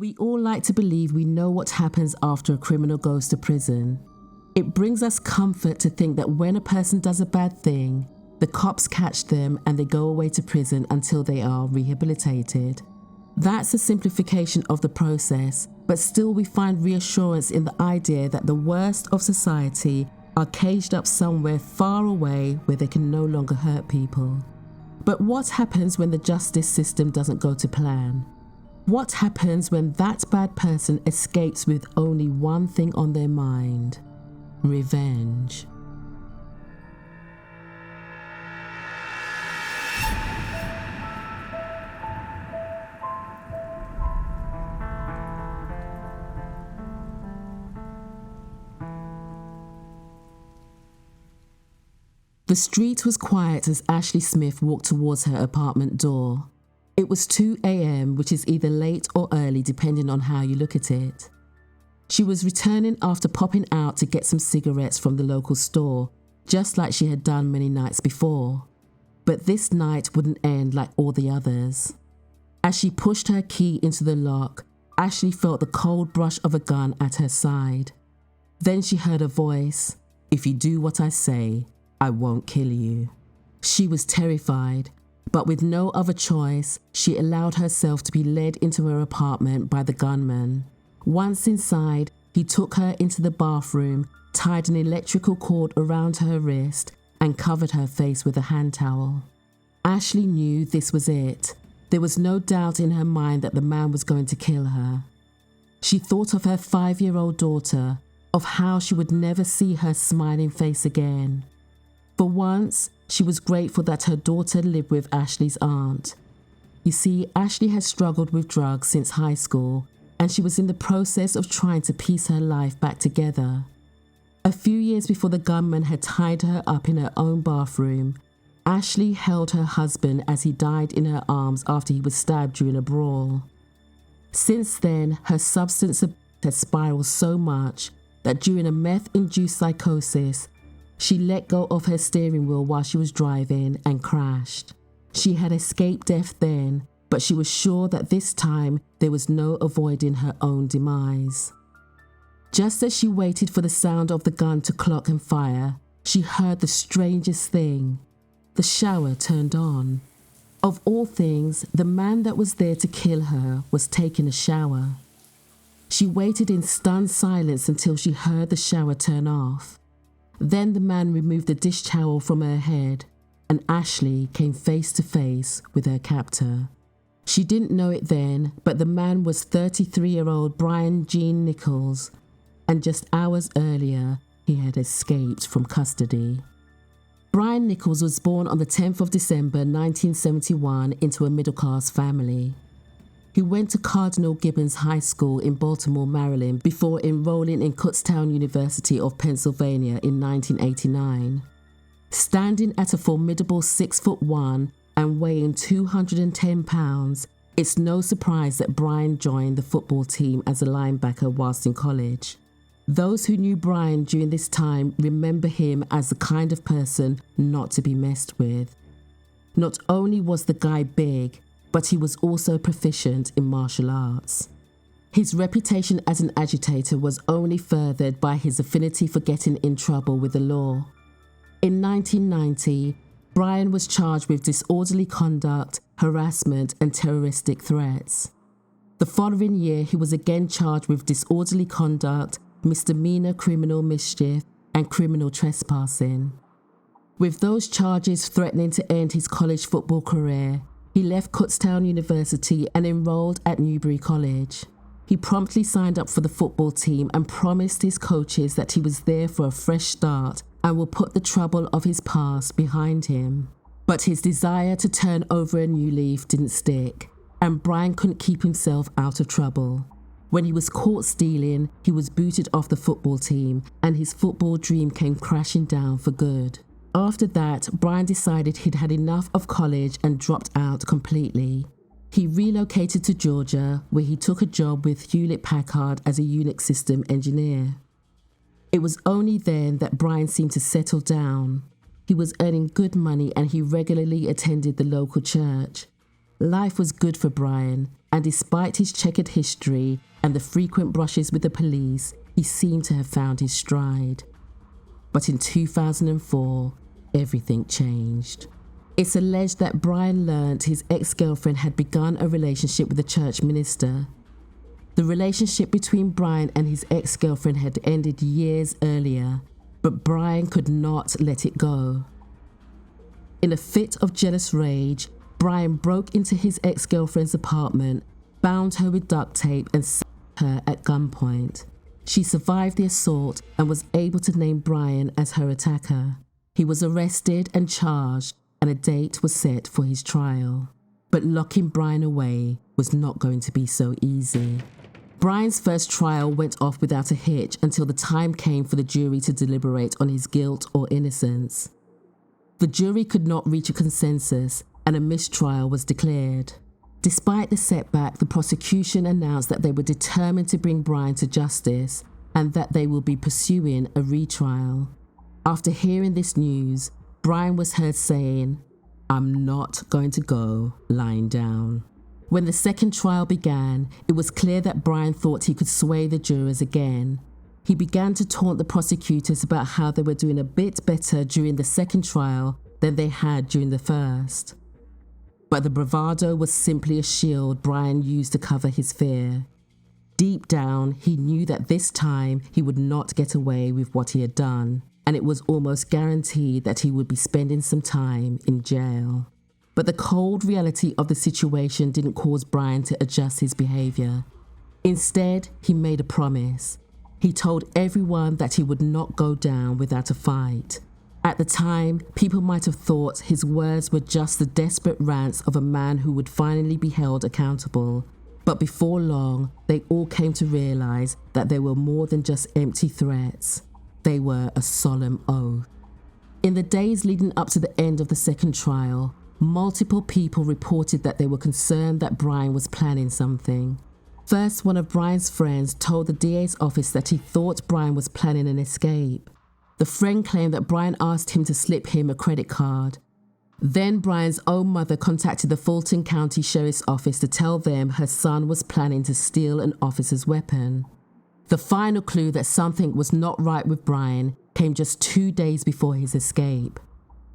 We all like to believe we know what happens after a criminal goes to prison. It brings us comfort to think that when a person does a bad thing, the cops catch them and they go away to prison until they are rehabilitated. That's a simplification of the process, but still we find reassurance in the idea that the worst of society are caged up somewhere far away where they can no longer hurt people. But what happens when the justice system doesn't go to plan? What happens when that bad person escapes with only one thing on their mind? Revenge. The street was quiet as Ashley Smith walked towards her apartment door. It was 2 a.m., which is either late or early depending on how you look at it. She was returning after popping out to get some cigarettes from the local store, just like she had done many nights before. But this night wouldn't end like all the others. As she pushed her key into the lock, Ashley felt the cold brush of a gun at her side. Then she heard a voice, "If you do what I say, I won't kill you." She was terrified, but with no other choice, she allowed herself to be led into her apartment by the gunman. Once inside, he took her into the bathroom, tied an electrical cord around her wrist, and covered her face with a hand towel. Ashley knew this was it. There was no doubt in her mind that the man was going to kill her. She thought of her 5-year-old daughter, of how she would never see her smiling face again. For once, she was grateful that her daughter lived with Ashley's aunt. You see, Ashley had struggled with drugs since high school, and she was in the process of trying to piece her life back together. A few years before the gunman had tied her up in her own bathroom, Ashley held her husband as he died in her arms after he was stabbed during a brawl. Since then, her substance abuse had spiraled so much that during a meth-induced psychosis, she let go of her steering wheel while she was driving and crashed. She had escaped death then, but she was sure that this time there was no avoiding her own demise. Just as she waited for the sound of the gun to clock and fire, she heard the strangest thing. The shower turned on. Of all things, the man that was there to kill her was taking a shower. She waited in stunned silence until she heard the shower turn off. Then the man removed the dish towel from her head, and Ashley came face to face with her captor. She didn't know it then, but the man was 33-year-old Brian Gene Nichols, and just hours earlier, he had escaped from custody. Brian Nichols was born on the 10th of December 1971 into a middle-class family. He went to Cardinal Gibbons High School in Baltimore, Maryland, before enrolling in Courthouse University of Pennsylvania in 1989. Standing at a formidable 6'1" and weighing 210 pounds, it's no surprise that Brian joined the football team as a linebacker whilst in college. Those who knew Brian during this time remember him as the kind of person not to be messed with. Not only was the guy big, but he was also proficient in martial arts. His reputation as an agitator was only furthered by his affinity for getting in trouble with the law. In 1990, Brian was charged with disorderly conduct, harassment, and terroristic threats. The following year, he was again charged with disorderly conduct, misdemeanor criminal mischief, and criminal trespassing. With those charges threatening to end his college football career, he left Courthouse University and enrolled at Newbury College. He promptly signed up for the football team and promised his coaches that he was there for a fresh start and will put the trouble of his past behind him. But his desire to turn over a new leaf didn't stick, and Brian couldn't keep himself out of trouble. When he was caught stealing, he was booted off the football team, and his football dream came crashing down for good. After that, Brian decided he'd had enough of college and dropped out completely. He relocated to Georgia, where he took a job with Hewlett-Packard as a Unix system engineer. It was only then that Brian seemed to settle down. He was earning good money and he regularly attended the local church. Life was good for Brian. and despite his checkered history and the frequent brushes with the police, he seemed to have found his stride. But in 2004, everything changed. It's alleged that Brian learned his ex-girlfriend had begun a relationship with a church minister. The relationship between Brian and his ex-girlfriend had ended years earlier, but Brian could not let it go. In a fit of jealous rage, Brian broke into his ex-girlfriend's apartment, bound her with duct tape and set her at gunpoint. She survived the assault and was able to name Brian as her attacker. He was arrested and charged, and a date was set for his trial. But locking Brian away was not going to be so easy. Brian's first trial went off without a hitch until the time came for the jury to deliberate on his guilt or innocence. The jury could not reach a consensus, and a mistrial was declared. Despite the setback, the prosecution announced that they were determined to bring Brian to justice and that they will be pursuing a retrial. After hearing this news, Brian was heard saying, "I'm not going to go lying down." When the second trial began, it was clear that Brian thought he could sway the jurors again. He began to taunt the prosecutors about how they were doing a bit better during the second trial than they had during the first. But the bravado was simply a shield Brian used to cover his fear. Deep down, he knew that this time he would not get away with what he had done, and it was almost guaranteed that he would be spending some time in jail. But the cold reality of the situation didn't cause Brian to adjust his behavior. Instead, he made a promise. He told everyone that he would not go down without a fight. At the time, people might have thought his words were just the desperate rants of a man who would finally be held accountable. But before long, they all came to realize that they were more than just empty threats. They were a solemn oath. In the days leading up to the end of the second trial, multiple people reported that they were concerned that Brian was planning something. First, one of Brian's friends told the DA's office that he thought Brian was planning an escape. The friend claimed that Brian asked him to slip him a credit card. Then Brian's own mother contacted the Fulton County Sheriff's Office to tell them her son was planning to steal an officer's weapon. The final clue that something was not right with Brian came just 2 days before his escape.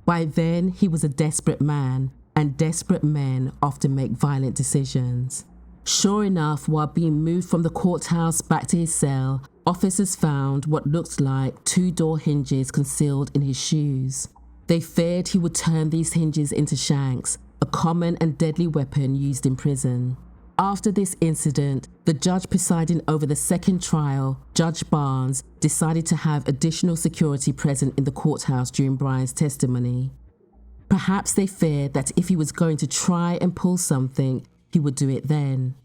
By then, he was a desperate man, and desperate men often make violent decisions. Sure enough, while being moved from the courthouse back to his cell, officers found what looked like 2 door hinges concealed in his shoes. They feared he would turn these hinges into shanks, a common and deadly weapon used in prison. After this incident, the judge presiding over the second trial, Judge Barnes, decided to have additional security present in the courthouse during Brian's testimony. Perhaps they feared that if he was going to try and pull something, he would do it then.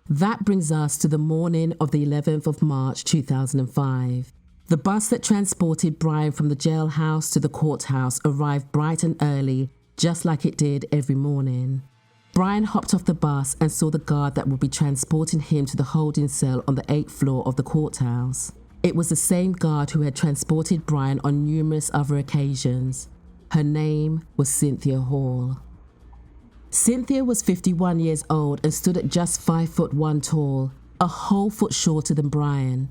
That brings us to the morning of the 11th of March 2005. The bus that transported Brian from the jailhouse to the courthouse arrived bright and early, just like it did every morning. Brian hopped off the bus and saw the guard that would be transporting him to the holding cell on the 8th floor of the courthouse. It was the same guard who had transported Brian on numerous other occasions. Her name was Cynthia Hall. Cynthia was 51 years old and stood at just 5'1" tall, a whole foot shorter than Brian.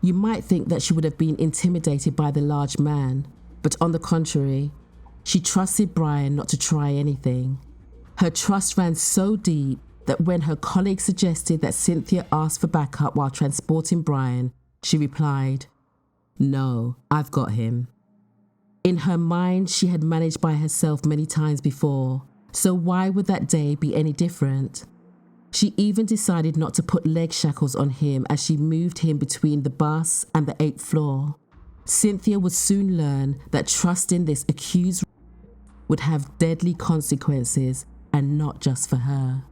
You might think that she would have been intimidated by the large man, but on the contrary, she trusted Brian not to try anything. Her trust ran so deep that when her colleague suggested that Cynthia ask for backup while transporting Brian, she replied, "No, I've got him." In her mind, she had managed by herself many times before, so why would that day be any different? She even decided not to put leg shackles on him as she moved him between the bus and the 8th floor. Cynthia would soon learn that trusting this accused would have deadly consequences, and not just for her.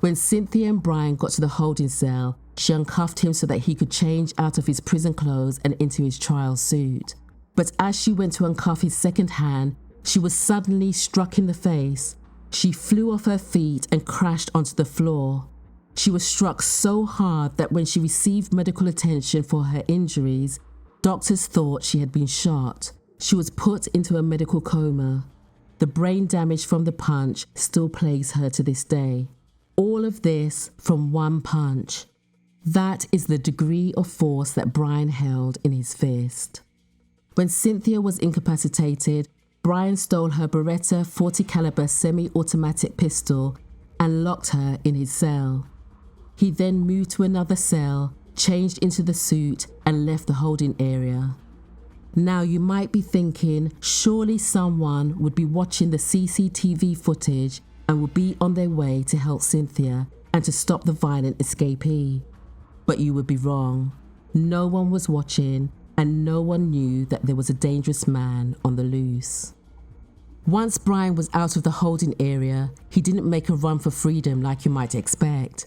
When Cynthia and Brian got to the holding cell, she uncuffed him so that he could change out of his prison clothes and into his trial suit. But as she went to uncuff his second hand, she was suddenly struck in the face. She flew off her feet and crashed onto the floor. She was struck so hard that when she received medical attention for her injuries, doctors thought she had been shot. She was put into a medical coma. The brain damage from the punch still plagues her to this day. All of this from one punch. That is the degree of force that Brian held in his fist. When Cynthia was incapacitated, Brian stole her Beretta 40 caliber semi-automatic pistol and locked her in his cell. He then moved to another cell, changed into the suit, and left the holding area. Now you might be thinking, surely someone would be watching the CCTV footage and would be on their way to help Cynthia and to stop the violent escapee. But you would be wrong. No one was watching, and no one knew that there was a dangerous man on the loose. Once Brian was out of the holding area, he didn't make a run for freedom like you might expect.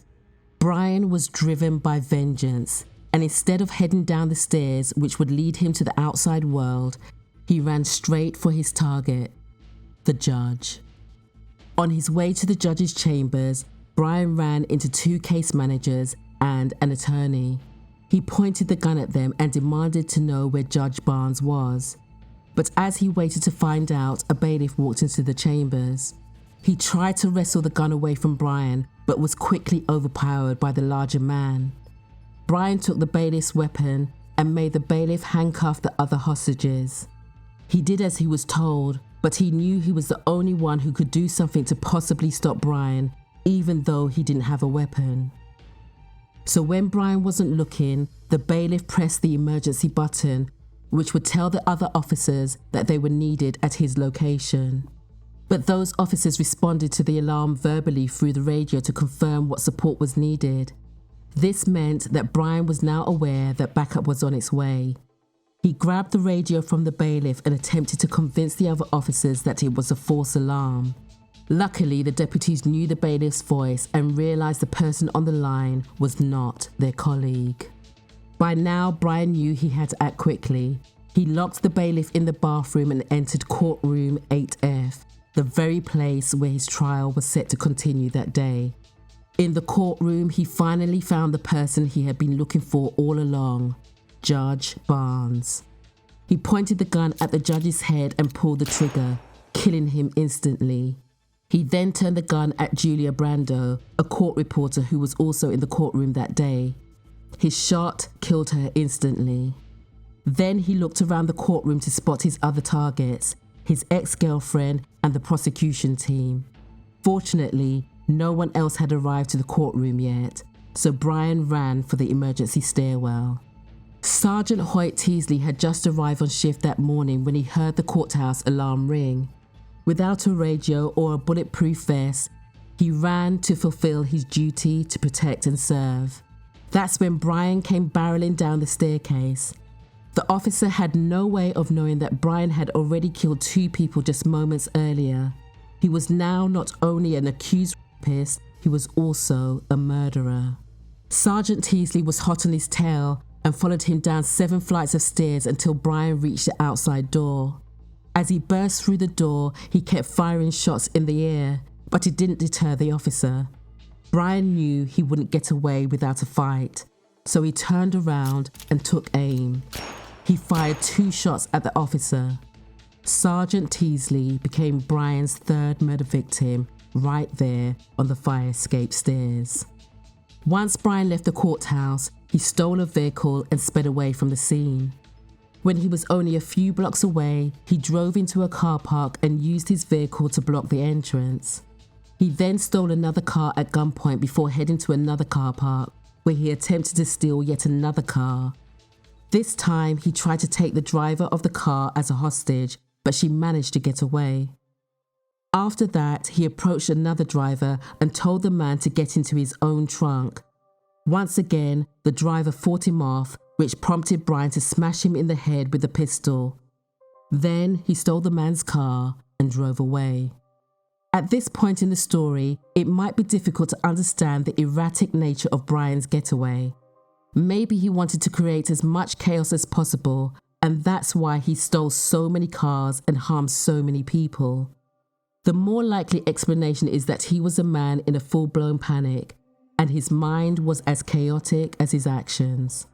Brian was driven by vengeance, and instead of heading down the stairs which would lead him to the outside world, he ran straight for his target, the judge. On his way to the judge's chambers, Brian ran into 2 case managers and an attorney. He pointed the gun at them and demanded to know where Judge Barnes was. But as he waited to find out, a bailiff walked into the chambers. He tried to wrestle the gun away from Brian, but was quickly overpowered by the larger man. Brian took the bailiff's weapon and made the bailiff handcuff the other hostages. He did as he was told, but he knew he was the only one who could do something to possibly stop Brian, even though he didn't have a weapon. So when Brian wasn't looking, the bailiff pressed the emergency button, which would tell the other officers that they were needed at his location. But those officers responded to the alarm verbally through the radio to confirm what support was needed. This meant that Brian was now aware that backup was on its way. He grabbed the radio from the bailiff and attempted to convince the other officers that it was a false alarm. Luckily, the deputies knew the bailiff's voice and realized the person on the line was not their colleague. By now, Brian knew he had to act quickly. He locked the bailiff in the bathroom and entered courtroom 8F, the very place where his trial was set to continue that day. In the courtroom, he finally found the person he had been looking for all along, Judge Barnes. He pointed the gun at the judge's head and pulled the trigger, killing him instantly. He then turned the gun at Julia Brando, a court reporter who was also in the courtroom that day. His shot killed her instantly. Then he looked around the courtroom to spot his other targets, his ex-girlfriend and the prosecution team. Fortunately, no one else had arrived to the courtroom yet, so Brian ran for the emergency stairwell. Sergeant Hoyt Teasley had just arrived on shift that morning when he heard the courthouse alarm ring. Without a radio or a bulletproof vest, he ran to fulfill his duty to protect and serve. That's when Brian came barreling down the staircase. The officer had no way of knowing that Brian had already killed 2 people just moments earlier. He was now not only an accused rapist, he was also a murderer. Sergeant Teasley was hot on his tail and followed him down 7 flights of stairs until Brian reached the outside door. As he burst through the door, he kept firing shots in the air, but it didn't deter the officer. Brian knew he wouldn't get away without a fight, so he turned around and took aim. He fired 2 shots at the officer. Sergeant Teasley became Brian's 3rd murder victim right there on the fire escape stairs. Once Brian left the courthouse, he stole a vehicle and sped away from the scene. When he was only a few blocks away, he drove into a car park and used his vehicle to block the entrance. He then stole another car at gunpoint before heading to another car park, where he attempted to steal yet another car. This time, he tried to take the driver of the car as a hostage, but she managed to get away. After that, he approached another driver and told the man to get into his own trunk. Once again, the driver fought him off, which prompted Brian to smash him in the head with a pistol. Then he stole the man's car and drove away. At this point in the story, it might be difficult to understand the erratic nature of Brian's getaway. Maybe he wanted to create as much chaos as possible, and that's why he stole so many cars and harmed so many people. The more likely explanation is that he was a man in a full-blown panic, and his mind was as chaotic as his actions.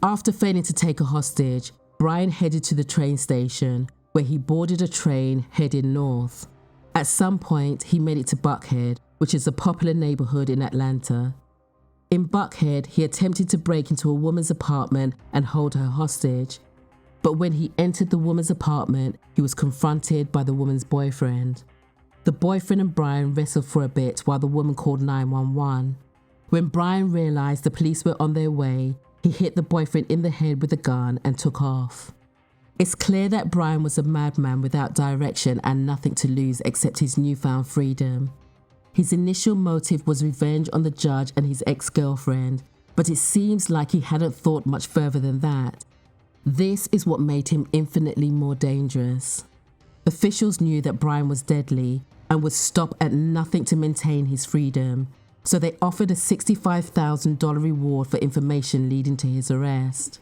After failing to take a hostage, Brian headed to the train station, where he boarded a train heading north. At some point, he made it to Buckhead, which is a popular neighborhood in Atlanta. In Buckhead, he attempted to break into a woman's apartment and hold her hostage. But when he entered the woman's apartment, he was confronted by the woman's boyfriend. The boyfriend and Brian wrestled for a bit while the woman called 911. When Brian realized the police were on their way, he hit the boyfriend in the head with a gun and took off. It's clear that Brian was a madman without direction and nothing to lose except his newfound freedom. His initial motive was revenge on the judge and his ex-girlfriend, but it seems like he hadn't thought much further than that. This is what made him infinitely more dangerous. Officials knew that Brian was deadly and would stop at nothing to maintain his freedom, so they offered a $65,000 reward for information leading to his arrest.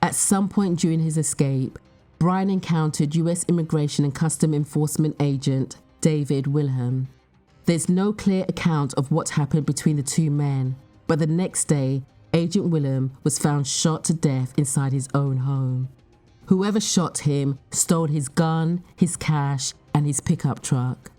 At some point during his escape, Brian encountered U.S. Immigration and Customs Enforcement agent David Wilhelm. There's no clear account of what happened between the two men, but the next day, Agent Wilhelm was found shot to death inside his own home. Whoever shot him stole his gun, his cash, and his pickup truck.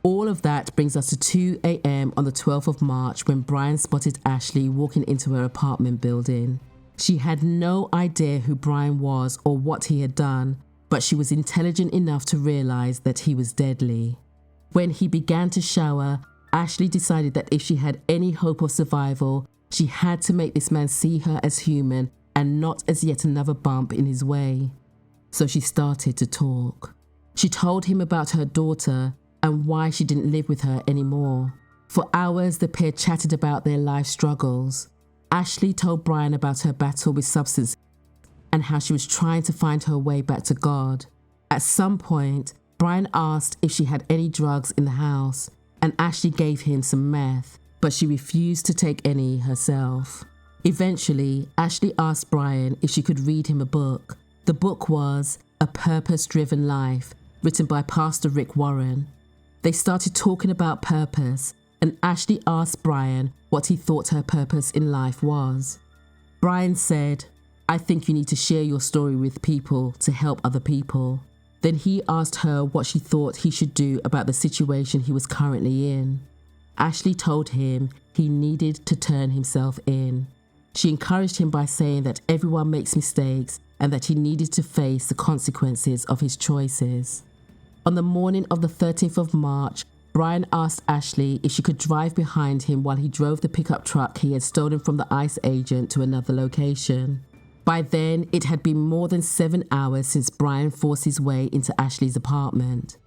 All of that brings us to 2 a.m. on the 12th of March when Brian spotted Ashley walking into her apartment building. She had no idea who Brian was or what he had done, but she was intelligent enough to realize that he was deadly. When he began to shower, Ashley decided that if she had any hope of survival, she had to make this man see her as human and not as yet another bump in his way. So she started to talk. She told him about her daughter and why she didn't live with her anymore. For hours, the pair chatted about their life struggles. Ashley told Brian about her battle with substance and how she was trying to find her way back to God. At some point, Brian asked if she had any drugs in the house, and Ashley gave him some meth, but she refused to take any herself. Eventually, Ashley asked Brian if she could read him a book. The book was A Purpose-Driven Life, written by Pastor Rick Warren. They started talking about purpose, and Ashley asked Brian what he thought her purpose in life was. Brian said, "I think you need to share your story with people to help other people." Then he asked her what she thought he should do about the situation he was currently in. Ashley told him he needed to turn himself in. She encouraged him by saying that everyone makes mistakes and that he needed to face the consequences of his choices. On the morning of the 13th of March, Brian asked Ashley if she could drive behind him while he drove the pickup truck he had stolen from the ICE agent to another location. By then, it had been more than 7 hours since Brian forced his way into Ashley's apartment.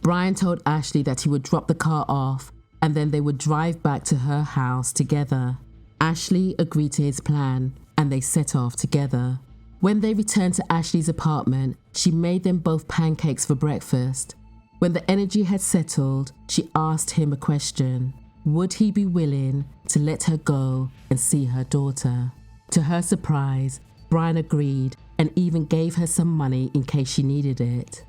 Brian told Ashley that he would drop the car off and then they would drive back to her house together. Ashley agreed to his plan and they set off together. When they returned to Ashley's apartment, she made them both pancakes for breakfast. When the energy had settled, she asked him a question. Would he be willing to let her go and see her daughter? To her surprise, Brian agreed and even gave her some money in case she needed it.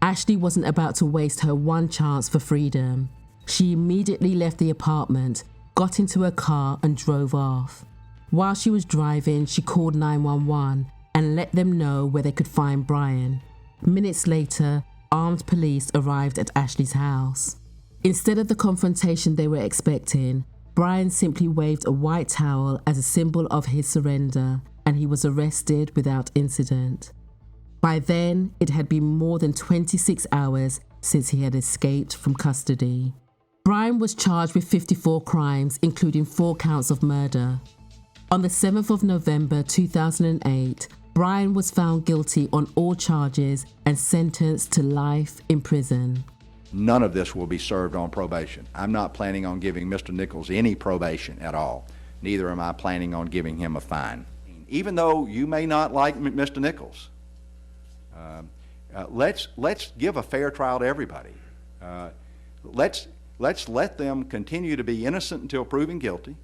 Ashley wasn't about to waste her one chance for freedom. She immediately left the apartment, got into her car and drove off. While she was driving, she called 911 and let them know where they could find Brian. Minutes later, armed police arrived at Ashley's house. Instead of the confrontation they were expecting, Brian simply waved a white towel as a symbol of his surrender, and he was arrested without incident. By then, it had been more than 26 hours since he had escaped from custody. Brian was charged with 54 crimes, including 4 counts of murder. On the 7th of November 2008, Brian was found guilty on all charges and sentenced to life in prison. None of this will be served on probation. I'm not planning on giving Mr. Nichols any probation at all. Neither am I planning on giving him a fine. Even though you may not like Mr. Nichols, let's give a fair trial to everybody. Let's let them continue to be innocent until proven guilty.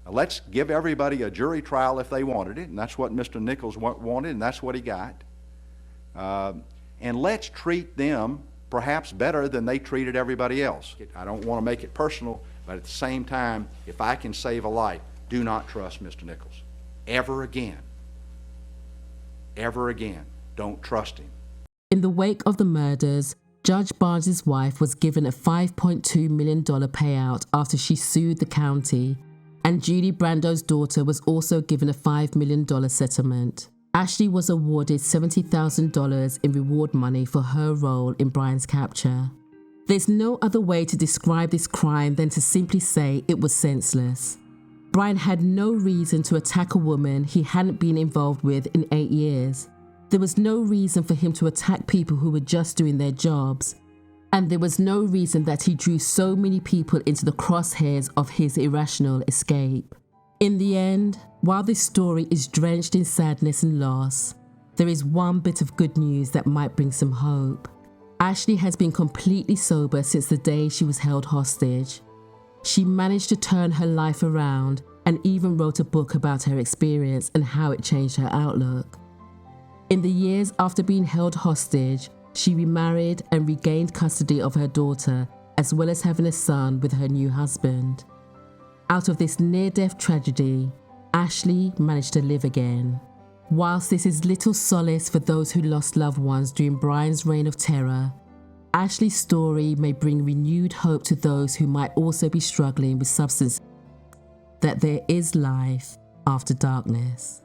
Let's give everybody a jury trial if they wanted it, and that's what Mr. Nichols wanted, and that's what he got. And let's treat them perhaps better than they treated everybody else. I don't want to make it personal, but at the same time, if I can save a life, do not trust Mr. Nichols. Ever again. Ever again. Don't trust him. In the wake of the murders, Judge Barnes' wife was given a $5.2 million payout after she sued the county, and Julie Brando's daughter was also given a $5 million settlement. Ashley was awarded $70,000 in reward money for her role in Brian's capture. There's no other way to describe this crime than to simply say it was senseless. Brian had no reason to attack a woman he hadn't been involved with in 8 years. There was no reason for him to attack people who were just doing their jobs. And there was no reason that he drew so many people into the crosshairs of his irrational escape. In the end, while this story is drenched in sadness and loss, there is one bit of good news that might bring some hope. Ashley has been completely sober since the day she was held hostage. She managed to turn her life around and even wrote a book about her experience and how it changed her outlook. In the years after being held hostage, she remarried and regained custody of her daughter, as well as having a son with her new husband. Out of this near-death tragedy, Ashley managed to live again. Whilst this is little solace for those who lost loved ones during Brian's reign of terror, Ashley's story may bring renewed hope to those who might also be struggling with substance, that there is life after darkness.